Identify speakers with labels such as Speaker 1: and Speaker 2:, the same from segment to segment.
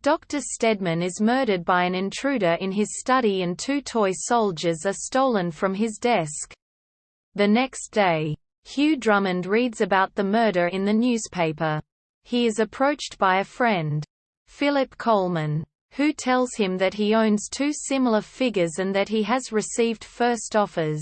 Speaker 1: Dr. Stedman is murdered by an intruder in his study and 2 toy soldiers are stolen from his desk. The next day, Hugh Drummond reads about the murder in the newspaper. He is approached by a friend, Philip Coleman, who tells him that he owns 2 similar figures and that he has received first offers,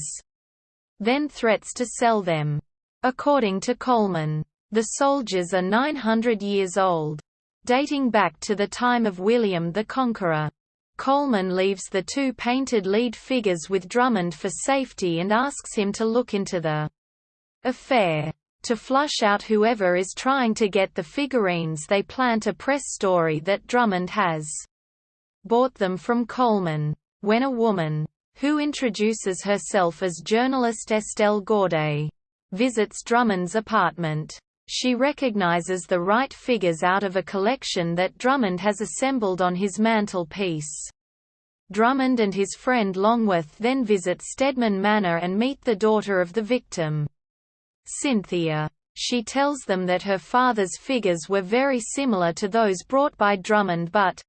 Speaker 1: then threats to sell them. According to Coleman, the soldiers are 900 years old, dating back to the time of William the Conqueror. Coleman leaves the 2 painted lead figures with Drummond for safety and asks him to look into the affair. To flush out whoever is trying to get the figurines, they plant a press story that Drummond has bought them from Coleman. When a woman, who introduces herself as journalist Estelle Gaudet, visits Drummond's apartment, she recognizes the right figures out of a collection that Drummond has assembled on his mantelpiece. Drummond and his friend Longworth then visit Stedman Manor and meet the daughter of the victim, Cynthia. She tells them that her father's figures were very similar to those brought by Drummond but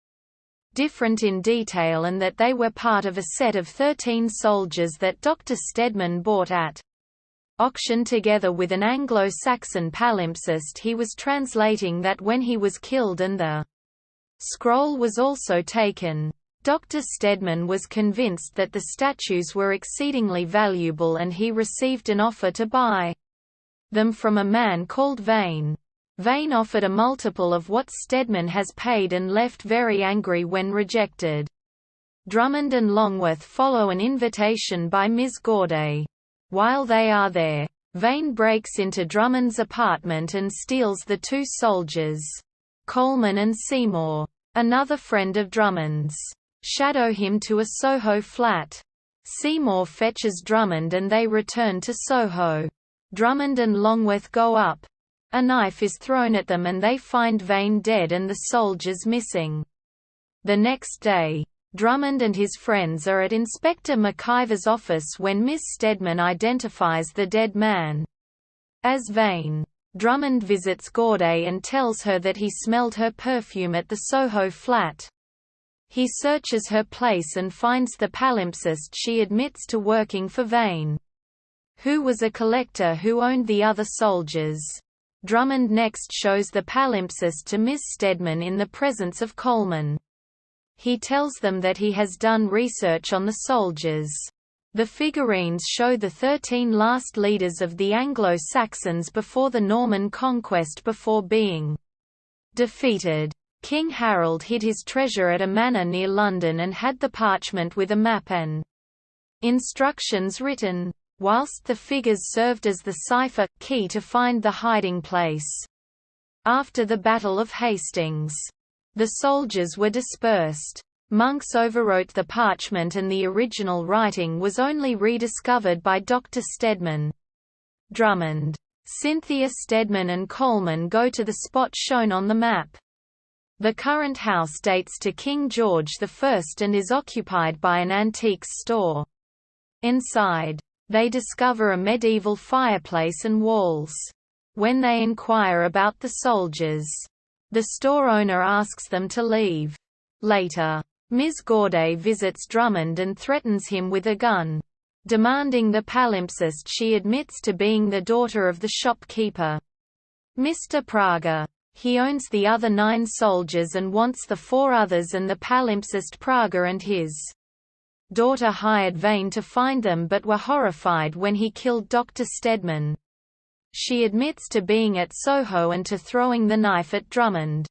Speaker 1: different in detail, and that they were part of a set of 13 soldiers that Dr. Stedman bought at auction together with an Anglo-Saxon palimpsest he was translating that when he was killed, and the scroll was also taken. Dr. Stedman was convinced that the statues were exceedingly valuable and he received an offer to buy them from a man called Vane. Vane offered a multiple of what Stedman has paid and left very angry when rejected. Drummond and Longworth follow an invitation by Ms. Gaudet. While they are there, Vane breaks into Drummond's apartment and steals the 2 soldiers. Coleman and Seymour, another friend of Drummond's, shadow him to a Soho flat. Seymour fetches Drummond and they return to Soho. Drummond and Longworth go up. A knife is thrown at them and they find Vane dead and the soldiers missing. The next day, Drummond and his friends are at Inspector McIver's office when Miss Stedman identifies the dead man as Vane. Drummond visits Gaudet and tells her that he smelled her perfume at the Soho flat. He searches her place and finds the palimpsest she admits to working for Vane, who was a collector who owned the other soldiers. Drummond next shows the palimpsest to Miss Stedman in the presence of Coleman. He tells them that he has done research on the soldiers. The figurines show the 13 last leaders of the Anglo-Saxons before the Norman conquest before being defeated. King Harold hid his treasure at a manor near London and had the parchment with a map and instructions written, whilst the figures served as the cipher key to find the hiding place. After the Battle of Hastings, the soldiers were dispersed. Monks overwrote the parchment and the original writing was only rediscovered by Dr. Stedman. Drummond, Cynthia Stedman and Coleman go to the spot shown on the map. The current house dates to King George I and is occupied by an antiques store. Inside, they discover a medieval fireplace and walls. When they inquire about the soldiers, the store owner asks them to leave. Later, Ms. Gaudet visits Drummond and threatens him with a gun, demanding the palimpsest she admits to being the daughter of the shopkeeper, Mr. Prager. He owns the other 9 soldiers and wants the 4 others and the palimpsest Prager and his daughter hired Vane to find them but were horrified when he killed Dr. Stedman. She admits to being at Soho and to throwing the knife at Drummond.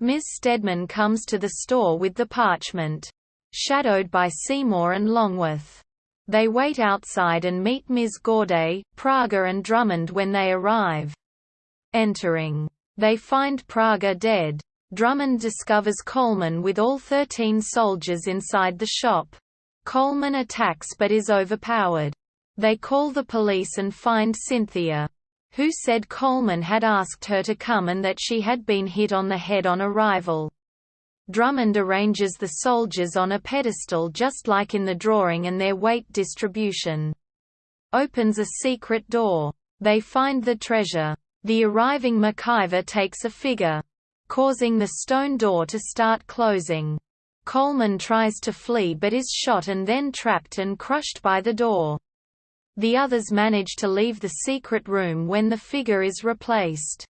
Speaker 1: Ms. Stedman comes to the store with the parchment, shadowed by Seymour and Longworth. They wait outside and meet Ms. Gaudet, Prager and Drummond when they arrive. Entering, they find Prager dead. Drummond discovers Coleman with all 13 soldiers inside the shop. Coleman attacks but is overpowered. They call the police and find Cynthia, who said Coleman had asked her to come and that she had been hit on the head on arrival. Drummond arranges the soldiers on a pedestal just like in the drawing and their weight distribution. Opens a secret door. They find the treasure. The arriving McIver takes a figure. causing the stone door to start closing. Coleman tries to flee but is shot and then trapped and crushed by the door. The others manage to leave the secret room when the figure is replaced.